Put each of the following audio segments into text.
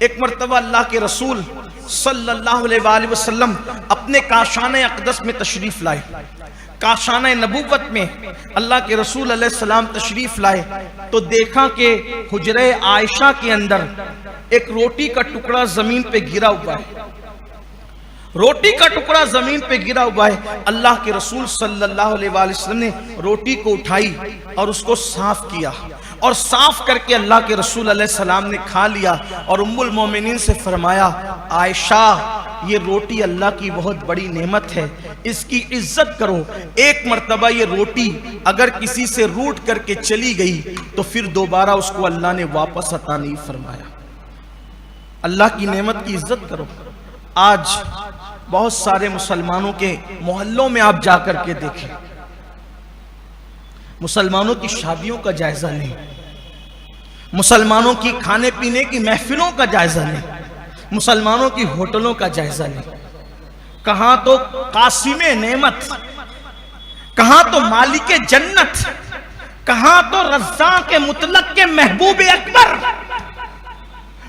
ایک مرتبہ اللہ کے رسول صلی اللہ علیہ وآلہ وسلم اپنے کاشانہ اقدس میں تشریف لائے. کاشانہ نبوت میں اللہ کے رسول علیہ السلام تشریف لائے تو دیکھا کہ حجرہ عائشہ کے اندر ایک روٹی کا ٹکڑا زمین پہ گرا ہوا ہے. روٹی کا ٹکڑا زمین پہ گرا ہوا ہے. اللہ کے رسول صلی اللہ علیہ وآلہ وسلم نے روٹی کو اٹھائی اور اس کو صاف کیا اور صاف کر کے اللہ کے رسول علیہ السلام نے کھا لیا اور ام المومنین سے فرمایا عائشہ یہ روٹی اللہ کی بہت بڑی نعمت ہے، اس کی عزت کرو. ایک مرتبہ یہ روٹی اگر کسی سے روٹ کر کے چلی گئی تو پھر دوبارہ اس کو اللہ نے واپس عطا نہیں فرمایا. اللہ کی نعمت کی عزت کرو. آج بہت سارے مسلمانوں کے محلوں میں آپ جا کر کے دیکھیں، مسلمانوں کی شادیوں کا جائزہ نہیں، مسلمانوں کی کھانے پینے کی محفلوں کا جائزہ نہیں، مسلمانوں کی ہوٹلوں کا جائزہ نہیں. کہاں تو قاسم نعمت، کہاں تو مالک جنت، کہاں تو رزاق مطلق کے محبوب اکبر،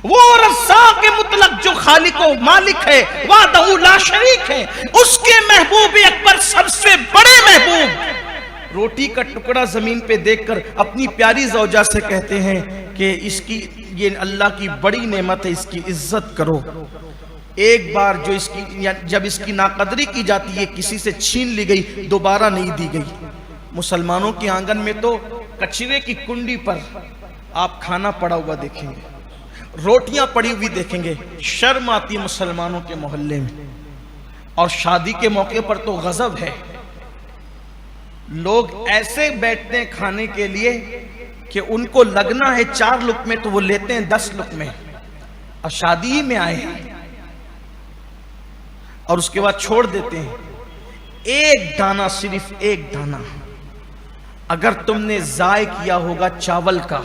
وہ رزاق مطلق جو خالق و مالک ہے، وحدہ لا شریک ہے، اس کے محبوب اکبر سب سے بڑے محبوب روٹی کا ٹکڑا زمین پہ دیکھ کر اپنی پیاری زوجہ سے کہتے ہیں کہ اس کی یہ اللہ کی بڑی نعمت ہے، اس کی عزت کرو. ایک بار جو جب اس کی ناقدری کی جاتی ہے، کسی سے چھین لی گئی، دوبارہ نہیں دی گئی. مسلمانوں کے آنگن میں تو کچرے کی کنڈی پر آپ کھانا پڑا ہوا دیکھیں گے، روٹیاں پڑی ہوئی دیکھیں گے. شرم آتی مسلمانوں کے محلے میں. اور شادی کے موقع پر تو غضب ہے. لوگ ایسے بیٹھتے ہیں کھانے کے لیے کہ ان کو لگنا ہے 4 لقمے تو وہ لیتے ہیں 10 لقمے، اور شادی ہی میں آئے ہیں اور اس کے بعد چھوڑ دیتے ہیں. ایک دانہ، صرف ایک دانہ اگر تم نے ضائع کیا ہوگا چاول کا،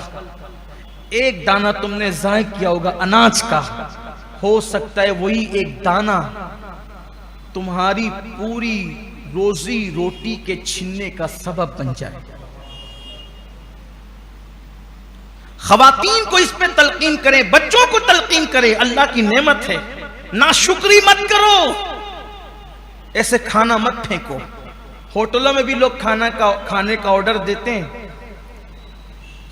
ایک دانہ تم نے ضائع کیا ہوگا اناج کا، ہو سکتا ہے وہی ایک دانہ تمہاری پوری روزی روٹی کے چھننے کا سبب بن جائے. خواتین کو اس پہ تلقین کریں، بچوں کو تلقین کریں، اللہ کی نعمت ہے، ناشکری مت کرو، ایسے کھانا مت پھینکو. ہوٹلوں میں بھی لوگ کھانے کا آرڈر دیتے ہیں،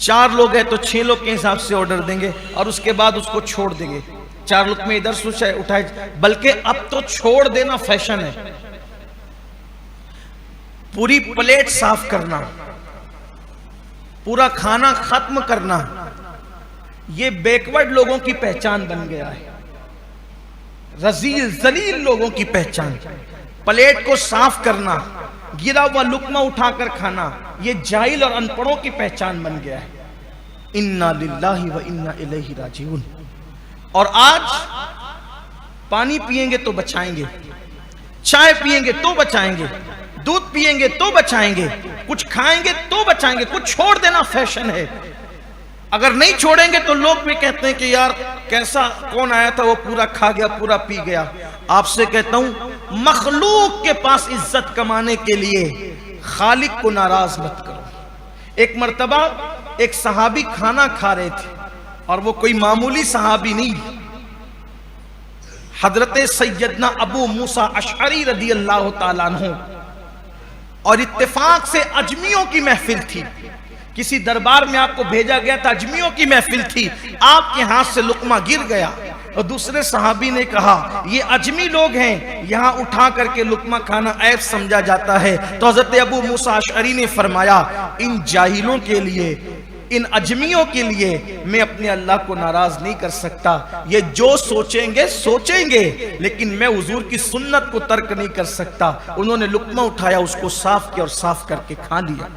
4 لوگ ہیں تو 6 لوگ کے حساب سے آرڈر دیں گے اور اس کے بعد اس کو چھوڑ دیں گے. 4 لقمے ادھر سے اٹھائے، بلکہ اب تو چھوڑ دینا فیشن ہے. پوری پلیٹ صاف کرنا، پورا کھانا ختم کرنا، یہ بیکورڈ لوگوں کی پہچان بن گیا ہے، رذیل ذلیل لوگوں کی پہچان. پلیٹ کو صاف کرنا، گرا ہوا لقمہ اٹھا کر کھانا، یہ جاہل اور ان پڑھوں کی پہچان بن گیا ہے. انا للہ و انا الیہ راجعون. اور آج پانی پیئیں گے تو بچائیں گے، چائے پیئیں گے تو بچائیں گے، دودھ پیئیں گے تو بچائیں گے، کچھ کھائیں گے تو بچائیں گے. کچھ چھوڑ دینا فیشن ہے. اگر نہیں چھوڑیں گے تو لوگ بھی کہتے ہیں کہ یار کیسا کون آیا تھا وہ پورا کھا گیا، پورا پی گیا. آپ سے کہتا ہوں مخلوق کے پاس عزت کمانے کے لیے خالق کو ناراض مت کرو. ایک مرتبہ ایک صحابی کھانا کھا رہے تھے اور وہ کوئی معمولی صحابی نہیں، حضرت سیدنا ابو موسیٰ اشعری رضی اللہ تعالیٰ عنہ. اور اتفاق سے اجمیوں کی محفل تھی، کسی دربار میں آپ کو بھیجا گیا تھا، اجمیوں کی محفل تھی. آپ کے ہاتھ سے لقمہ گر گیا اور دوسرے صحابی نے کہا یہ اجمی لوگ ہیں، یہاں اٹھا کر کے لقمہ کھانا عیب سمجھا جاتا ہے. تو حضرت ابو موسیٰ اشعری نے فرمایا ان جاہلوں کے لیے، ان اجمیوں کے لیے میں اپنے اللہ کو ناراض نہیں کر سکتا. یہ جو سوچیں گے سوچیں گے، لیکن میں حضور کی سنت کو ترک نہیں کر سکتا. انہوں نے لقمہ اٹھایا، اس کو صاف کیا اور صاف کر کے کھا لیا.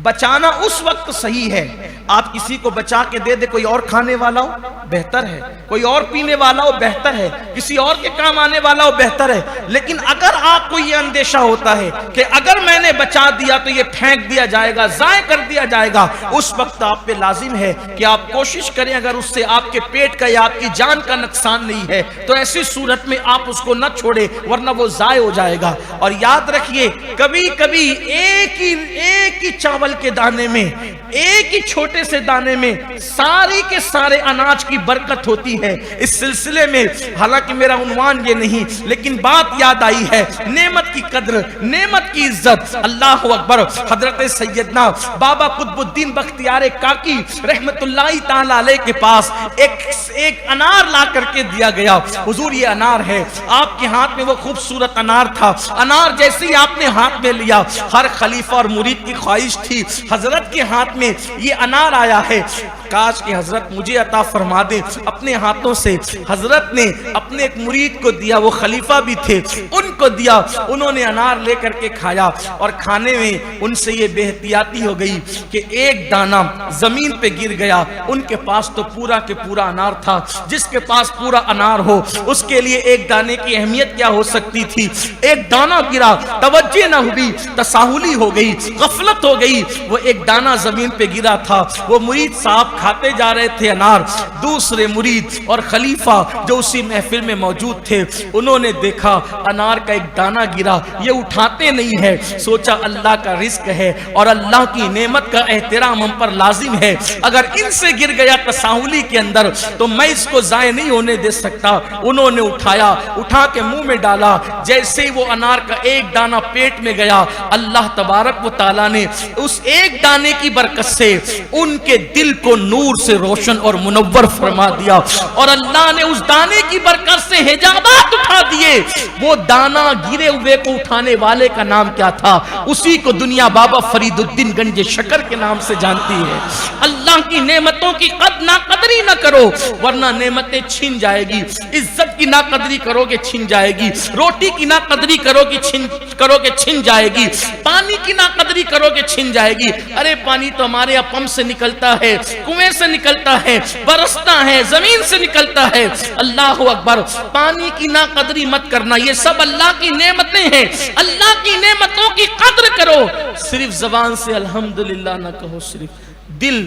بچانا اس وقت صحیح ہے، آپ کسی کو بچا کے دے دے، کوئی اور کھانے والا ہو بہتر ہے، کوئی اور پینے والا ہو بہتر ہے، کسی اور کے کام آنے والا ہو بہتر ہے. لیکن اگر آپ کو یہ اندیشہ ہوتا ہے کہ اگر میں نے بچا دیا تو یہ پھینک دیا جائے گا، ضائع کر دیا جائے گا، اس وقت آپ پہ لازم ہے کہ آپ کوشش کریں اگر اس سے آپ کے پیٹ کا یا آپ کی جان کا نقصان نہیں ہے تو ایسی صورت میں آپ اس کو نہ چھوڑے، ورنہ وہ ضائع ہو جائے گا. اور یاد رکھیے کبھی کبھی ایک ہی چاول ایپل کے دانے میں، ایک ہی چھوٹے سے دانے میں ساری کے سارے اناج کی برکت ہوتی ہے۔ اس سلسلے میں حالانکہ میرا عنوان یہ نہیں، لیکن بات یاد آئی ہے، نعمت کی قدر، نعمت کی عزت۔ اللہ اکبر۔ حضرت سیدنا بابا قطب الدین بختیار کاکی رحمت اللہ تعالی علیہ کے پاس ایک انار لا کر کے دیا گیا۔ حضور یہ انار ہے۔ آپ کے ہاتھ میں وہ خوبصورت انار تھا۔ انار جیسے ہی آپ نے ہاتھ میں لیا، ہر خلیفہ اور مرید کی خواہش تھی حضرت کے ہاتھ میں یہ انار آیا ہے، کاش کہ حضرت مجھے عطا فرما دے۔ اپنے ہاتھوں سے حضرت نے اپنے ایک مرید کو دیا، وہ خلیفہ بھی تھے، ان کو دیا۔ انہوں نے انار لے کر کے کھایا، اور کھانے میں ان سے یہ بے احتیاطی ہو گئی کہ ایک دانہ زمین پہ گر گیا۔ ان کے پاس تو پورا کے پورا انار تھا۔ جس کے پاس پورا انار ہو اس کے لیے ایک دانے کی اہمیت کیا ہو سکتی تھی؟ ایک دانہ گرا، توجہ نہ ہوئی، تساہلی ہو گئی، غفلت ہو گئی، وہ ایک دانہ زمین پہ گرا تھا۔ وہ مرید صاحب کھاتے جا رہے تھے انار، دوسرے مرید اور خلیفہ جو اسی محفل میں موجود تھے، انہوں نے دیکھا انار کا ایک دانہ گرا، یہ اٹھاتے نہیں ہے۔ سوچا اللہ کا رزق ہے اور اللہ کی نعمت کا احترام ہم پر لازم ہے، اگر ان سے گر گیا تساہلی کے اندر تو میں اس کو ضائع نہیں ہونے دے سکتا۔ انہوں نے اٹھایا، اٹھا کے منہ میں ڈالا، جیسے ہی وہ انار کا ایک دانہ پیٹ میں گیا، اللہ تبارک و تعالیٰ نے اس ایک دانے کی برکت سے ان کے دل کو نور سے روشن اور منور فرما دیا، اور اللہ نے اس دانے کی برکت سے حجابات اٹھا دیے۔ وہ دانہ گرے ہوئے کو اٹھانے والے کا نام کیا تھا؟ اسی کو دنیا بابا فرید الدین گنج شکر کے نام سے جانتی ہے۔ اللہ کی نعمتوں کی ناقدری نہ کرو ورنہ نعمتیں چھن جائے گی، عزت کی ناقدری کرو گے چھن جائے گی، روٹی کی ناقدری کرو گے چھن جائے گی، پانی کی ناقدری کرو گے چھن جائے گی۔ ارے پانی تو ہمارے یہاں پمپ سے نکلتا ہے، کنویں سے نکلتا ہے، برستا ہے، زمین سے نکلتا ہے۔ اللہ اکبر۔ پانی کی ناقدری مت کرنا، یہ سب اللہ کی نعمتیں ہیں۔ اللہ کی نعمتوں کی قدر کرو، صرف زبان سے الحمدللہ نہ کہو، صرف دل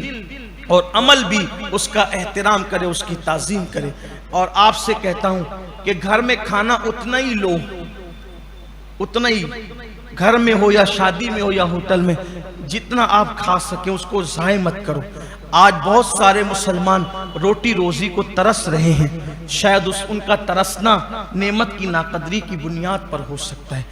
اور عمل بھی اس کا احترام کرے، اس کی تعظیم کرے۔ اور آپ سے کہتا ہوں کہ گھر میں کھانا اتنا ہی لو، اتنا ہی، گھر میں ہو یا شادی میں ہو یا ہوٹل میں، جتنا آپ کھا سکیں اس کو ضائع مت کرو۔ آج بہت سارے مسلمان روٹی روزی کو ترس رہے ہیں، شاید ان کا ترسنا نعمت کی ناقدری کی بنیاد پر ہو سکتا ہے۔